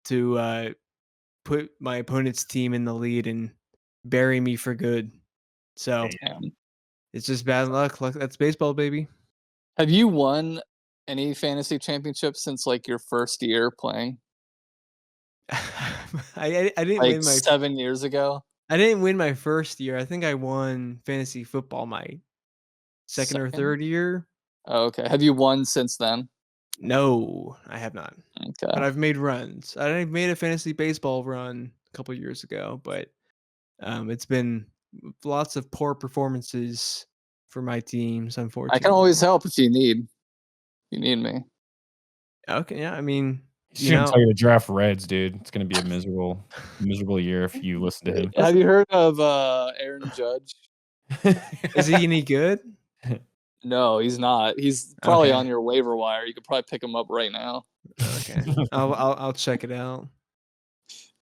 to put my opponent's team in the lead and bury me for good. So Damn. it's just bad luck. That's baseball, baby. Have you won any fantasy championships since like your first year playing? I didn't Like win my 7 years ago? I didn't win my first year. I think I won fantasy football my second or third year. Oh, okay. Have you won since then? No, I have not. Okay. But I've made runs. I made a fantasy baseball run a couple years ago, but it's been lots of poor performances for my teams, unfortunately. I can always help if you need. You need me. Okay, yeah. I mean, He shouldn't tell you to draft Reds, dude. It's gonna be a miserable year if you listen to him. Have you heard of Aaron Judge? is he any good? No, he's not. He's probably Okay. on your waiver wire. You could probably pick him up right now. Okay, I'll check it out.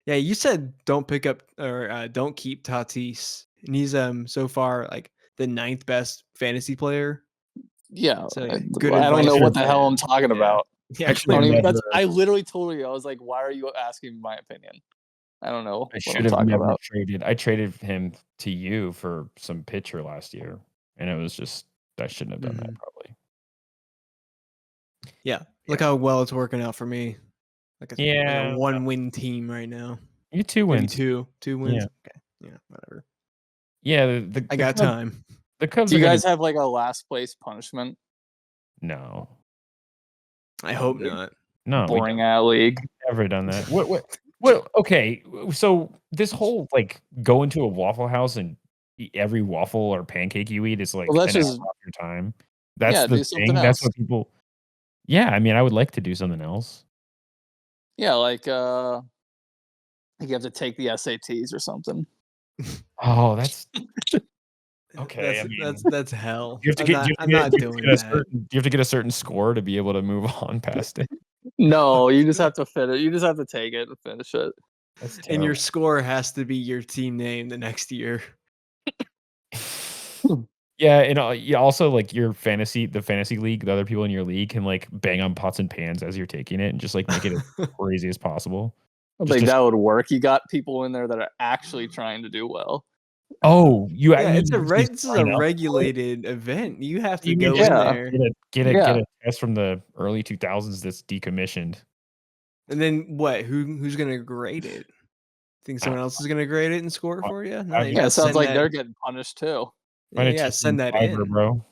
Yeah, you said don't pick up or don't keep Tatis, and he's so far like the 9th best fantasy player. Yeah, So, good I don't know what the hell I'm talking about. Yeah, Actually, I literally told you. I was like, "Why are you asking my opinion?" I don't know. I what should I'm have talking never about. traded. I traded him to you for some pitcher last year, and it was just I shouldn't have done that probably. Yeah, look how well it's working out for me. Like a Yeah. 1-win team right now. You 2 Maybe wins. 2 wins. Yeah. Okay, yeah, whatever. Yeah, I got time. The Cubs Do you are guys have like a last place punishment? no, I hope not. we Boring out league. never done that. What? Okay, so this whole like go into a Waffle House and eat every waffle or pancake you eat is like Well, that's an just- hour off your time. That's Yeah, the do thing. something That's else. what people. Yeah, I mean, I would like to do something else. Yeah, like you have to take the SATs or something. Oh, that's okay. That's hell. You have to I'm not doing that. You have to get a certain score to be able to move on past it. No, you just have to fit it. You just have to take it and finish it. That's And your terrible. score has to be your team name the next year. Yeah, and you also like the fantasy league, the other people in your league can like bang on pots and pans as you're taking it and just like make it as crazy as possible. I Just think to- that would work. You got people in there that are actually trying to do well. Oh, you Yeah, you this is sign a up. regulated event. You have to You go just in Yeah. there. get Yeah. a test from the early 2000s that's decommissioned. And then what? Who's gonna grade it? Think someone else is gonna grade it and score it for you? No, you Yeah, gotta it sounds send like that- they're getting punished too. Yeah, Find you a gotta cheap send that Fiverr, in, bro.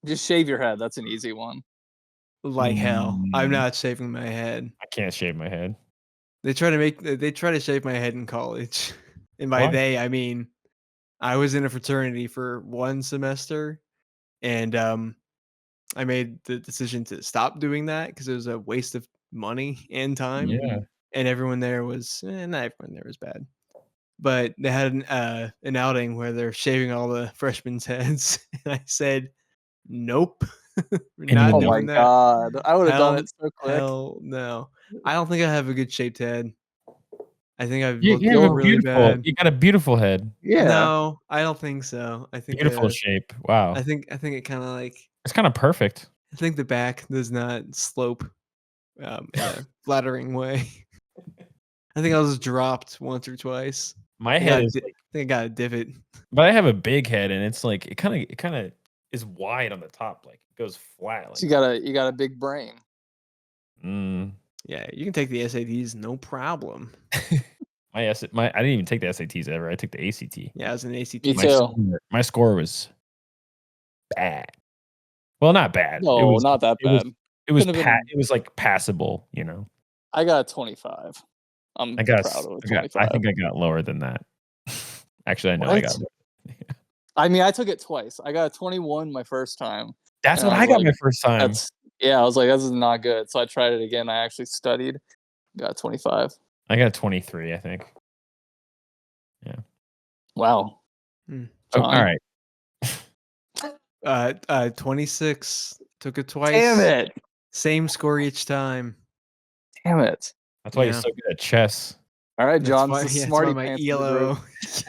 Just shave your head. That's an easy one. like hell. I'm Mm. not shaving my head. I can't shave my head. They try to shave my head in college, and by Why? they I mean I was in a fraternity for 1 semester, and I made the decision to stop doing that because it was a waste of money and time. Yeah. And everyone there was not everyone there was bad, but they had an outing where they're shaving all the freshmen's heads, and I said, "Nope, we're not Oh Anymore. my doing that." god. I would have done Hell- it so quick. Hell no. I don't think I have a good shaped head. I think I've You looked have a really bad. you got a beautiful head. Yeah. No, I don't think so. I think Beautiful shape. Wow. I think it kind of like It's kind of perfect. I think the back does not slope in a flattering way. I think I was dropped once or twice. My I head is think I got a divot. but I have a big head and it's like it kind of is wide on the top, like it goes flat. Like So you got a big brain. Yeah, you can take the SATs, no problem. I didn't even take the SATs ever. I took the ACT. Yeah, I was an ACT. Me too. My score was bad. Well, not bad. No, it was, not that it was- bad. It was Couldn't have been it was like passable, I got a 25. I'm I got proud of a I 25. think I got lower than that. Actually, I know I got What? lower. I mean, I took it twice. I got a 21 my first time. That's and what I I was got like, my first time. I was like, this is not good. So I tried it again. I actually studied. Got 25. I got 23, I think. Yeah. Wow. Hmm. Oh, all right. 26. Took it twice. Damn it. Same score each time. Damn it. That's why Yeah. you're so good at chess. All right, That's John's why, the that's why smarty my pants of the group.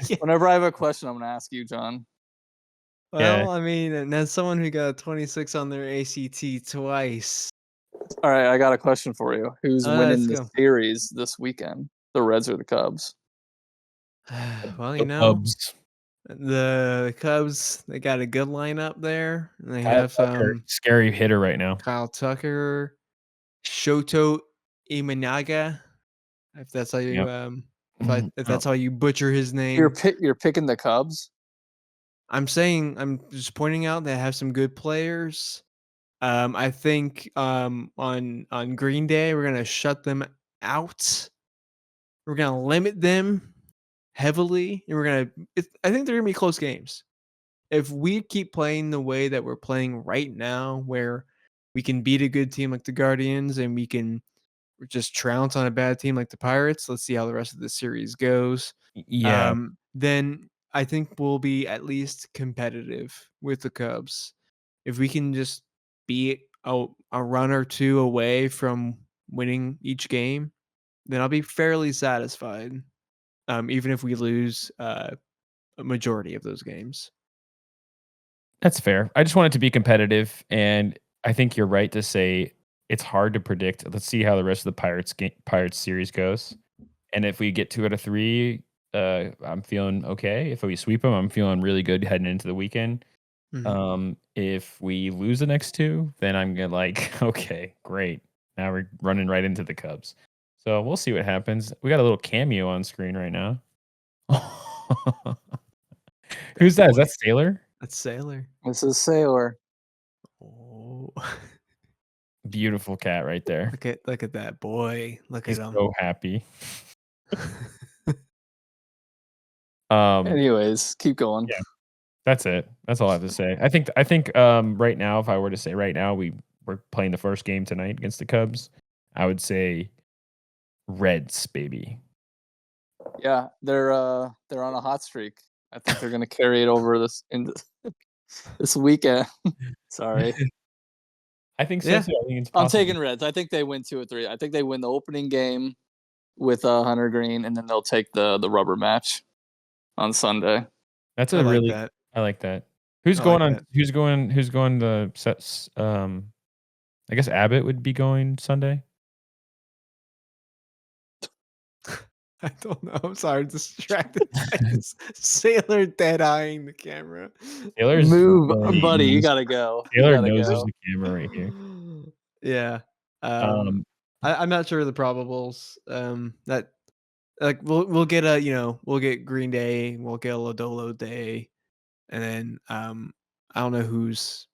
ELO. Whenever I have a question, I'm going to ask you, John. Well, I mean, and that's someone who got a 26 on their ACT twice. All right, I got a question for you. Who's winning let's the go. series this weekend? The Reds or the Cubs? Well, The you know, Cubs. the Cubs, they got a good lineup there. And they Kyle have Tucker, scary hitter right now. Kyle Tucker, Shoto Imanaga, if that's how you Yep. if that's how you butcher his name. You're picking the Cubs? I'm just pointing out they have some good players. I think on Green Day we're gonna shut them out. We're gonna limit them heavily, and I think they're gonna be close games. If we keep playing the way that we're playing right now, where we can beat a good team like the Guardians and we can just trounce on a bad team like the Pirates, let's see how the rest of the series goes. Yeah. Then I think we'll be at least competitive with the Cubs. If we can just be a run or two away from winning each game, then I'll be fairly satisfied. Even if we lose a majority of those games. That's fair. I just want it to be competitive, and I think you're right to say it's hard to predict. Let's see how the rest of the Pirates series goes, and if we get 2 out of 3, I'm feeling okay. If we sweep them, I'm feeling really good heading into the weekend. If we lose the next 2, then I'm gonna okay, great. Now we're running right into the Cubs. So we'll see what happens. We got a little cameo on screen right now. Who's that? Is that Sailor? That's Sailor. This is Sailor. Oh, Beautiful cat right there. look at that boy. Look He's at him. so happy. Anyways, keep going. Yeah, that's it. That's all I have to say. I think right now, if I were to say right now, we're playing the first game tonight against the Cubs, I would say Reds, baby. Yeah, they're on a hot streak. I think they're gonna carry it over this weekend. Sorry. I think so Yeah. too. I think it's I'm possible. taking Reds. I think they win 2 or 3. I think they win the opening game with Hunter Greene, and then they'll take the rubber match on Sunday. That's I a like really that. I like that. Who's I going like on? that. Who's going the sets? I guess Abbott would be going Sunday. I don't know. I'm sorry, distracted by this Sailor dead-eyeing the camera. Taylor's Move, really buddy. You knows- gotta go. Taylor You gotta knows there's go. a camera right here. Yeah. I'm not sure of the probables. That like we'll get we'll get Green Day, we'll get a Lodolo Day, and then I don't know who's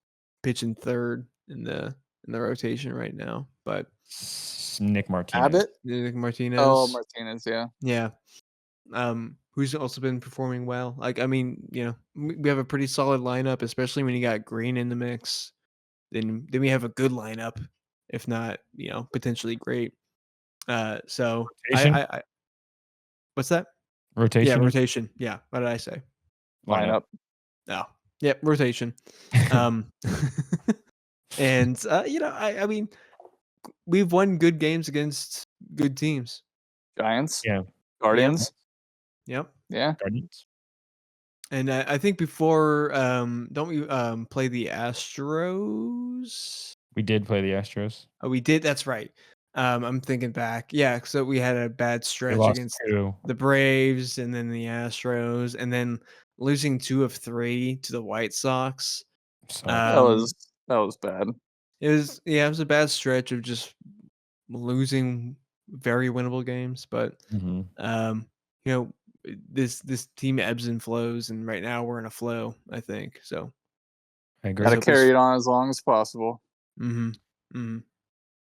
pitching third in the rotation right now, but Nick Martinez. Abbott? Nick Martinez. Oh, Martinez, yeah. Yeah. Who's also been performing well. Like, I mean, we have a pretty solid lineup, especially when you got Greene in the mix. Then we have a good lineup, if not, potentially great. So Rotation? I what's that? Rotation. Yeah, rotation. Yeah. What did I say? Lineup. Oh, yep, rotation. And I mean, we've won good games against good teams. Giants. Yeah. Guardians. Yep. Yeah. Guardians. And I think before, don't we play the Astros? We did play the Astros. Oh, we did. That's right. I'm thinking back. Yeah, so we had a bad They stretch lost against 2. the Braves, and then the Astros, and then losing 2 of 3 to the White Sox. So That was bad. It was a bad stretch of just losing very winnable games, but mhm. this team ebbs and flows, and right now we're in a flow, I think. So I agree. Gotta hope carry this- it on as long as possible. Mhm. Mhm.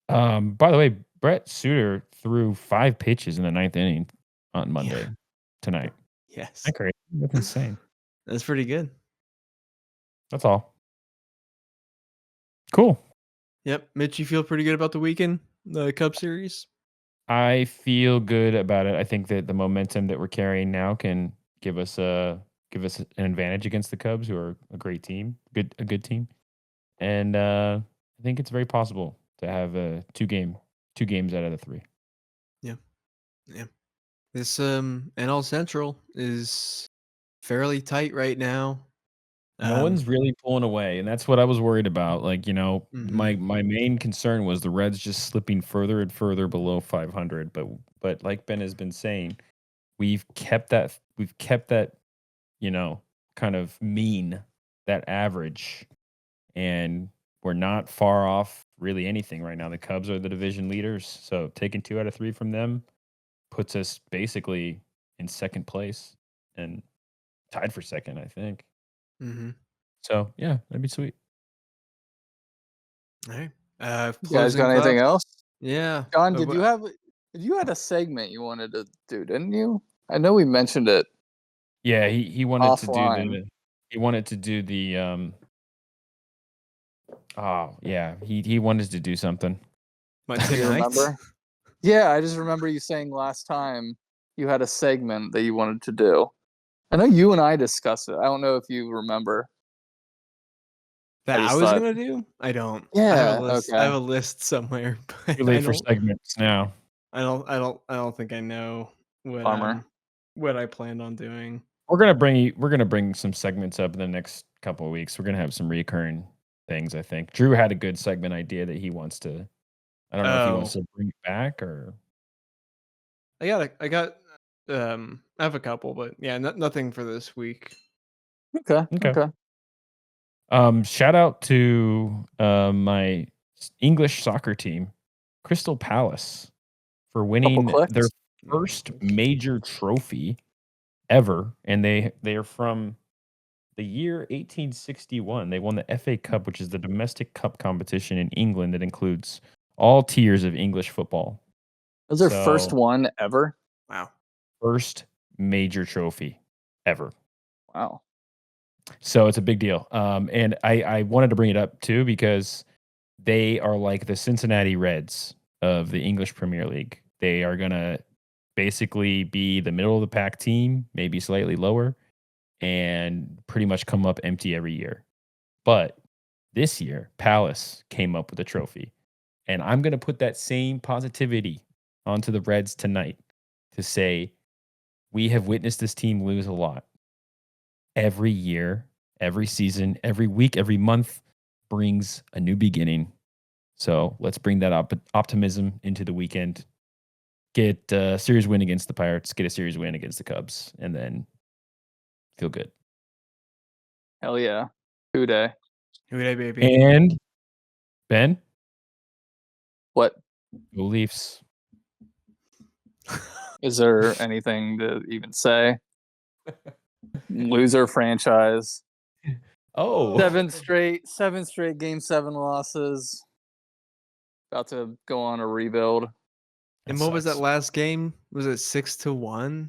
By the way, Brett Suter threw 5 pitches in the 9th inning on Monday tonight. Yes. That's crazy. That's insane. That's pretty good. That's all. Cool. Yep. Mitch, you feel pretty good about the weekend, the Cub series? I feel good about it. I think that the momentum that we're carrying now can give us an advantage against the Cubs, who are a great team, a good team. And I think it's very possible to have two games out of the 3. Yeah. This NL Central is fairly tight right now. No one's really pulling away, and that's what I was worried about. Like, my main concern was the Reds just slipping further and further below 500. But like Ben has been saying, we've kept that kind of mean, that average, and we're not far off really anything right now. The Cubs are the division leaders, so taking 2 out of 3 from them puts us basically in second place and tied for second, I think. Mm-hmm. So yeah, that'd be sweet. All right. You guys got anything else? Yeah. John, you had a segment you wanted to do, didn't you? I know we mentioned it. Yeah, he wanted offline. he wanted to do the he wanted to do something. Do you remember? Yeah, I just remember you saying last time you had a segment that you wanted to do. I know you and I discussed it. I don't know if you remember. That I was gonna do? I don't. Yeah. I have a list. Okay. I have a list somewhere. But Too late for segments now. I don't think I know what I planned on doing. We're gonna bring some segments up in the next couple of weeks. We're gonna have some recurring things, I think. Drew had a good segment idea that he wants to. I don't know if he wants to bring it back or. I have a couple, but yeah, nothing for this week. Okay. Shout out to my English soccer team, Crystal Palace, for winning their first major trophy ever, and they are from the year 1861. They won the FA Cup, which is the domestic cup competition in England that includes all tiers of English football. That was their first one ever? Wow. First major trophy ever. Wow. So it's a big deal. And I wanted to bring it up too because they are like the Cincinnati Reds of the English Premier League. They are going to basically be the middle of the pack team, maybe slightly lower, and pretty much come up empty every year. But this year, Palace came up with a trophy. And I'm going to put that same positivity onto the Reds tonight to say we have witnessed this team lose a lot. Every year, every season, every week, every month brings a new beginning. So let's bring that optimism into the weekend. Get a series win against the Pirates, get a series win against the Cubs, and then feel good. Hell yeah. Who day? Who day, baby. And Ben? What? Go Leafs. Is there anything to even say? Loser franchise. Oh. 7 straight Game 7 losses. About to go on a rebuild. And what was that last game? Was it 6-1?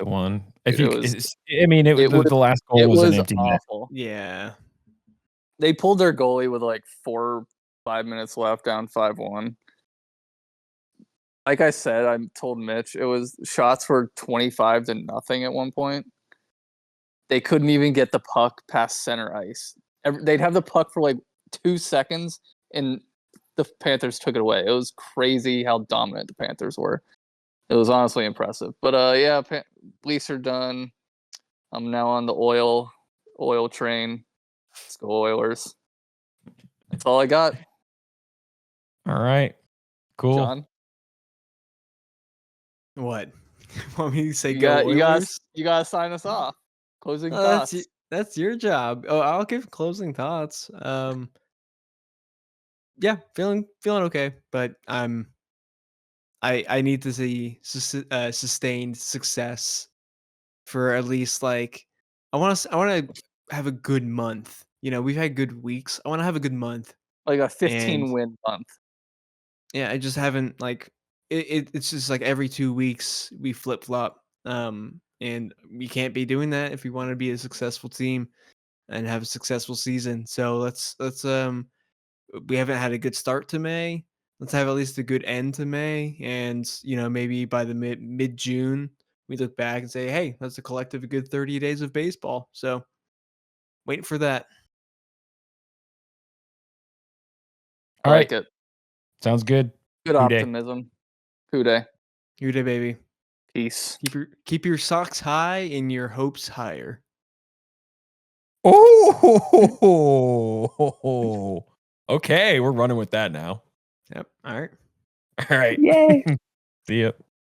6-1. Dude, The last goal was an empty net. Awful. Yeah. They pulled their goalie with like 4-5 minutes left, down 5-1. Like I said, I told Mitch, shots were 25-0 at one point. They couldn't even get the puck past center ice. They'd have the puck for like 2 seconds, and the Panthers took it away. It was crazy how dominant the Panthers were. It was honestly impressive. But Leafs are done. I'm now on the oil train. Let's go Oilers. That's all I got. All right. Cool. John? What? Want me to say You go got Oilers? you gotta sign us off. Closing thoughts. That's your job. Oh, I'll give closing thoughts. Yeah, feeling okay, but I need to see sustained success for at least like I want to have a good month. We've had good weeks. I want to have a good month. Like a 15 win month. yeah, I just haven't like it's just like every 2 weeks we flip flop. And we can't be doing that if we want to be a successful team and have a successful season. So let's we haven't had a good start to May. Let's have at least a good end to May, and maybe by the mid June we look back and say, hey, that's a collective a good 30 days of baseball. So waiting for that. I All like right. it. Sounds good. Good Who day? optimism. Who day? Your day, baby. Peace. Keep your socks high and your hopes higher. Oh, okay. We're running with that now. Yep. All right. All right. Yay. See ya.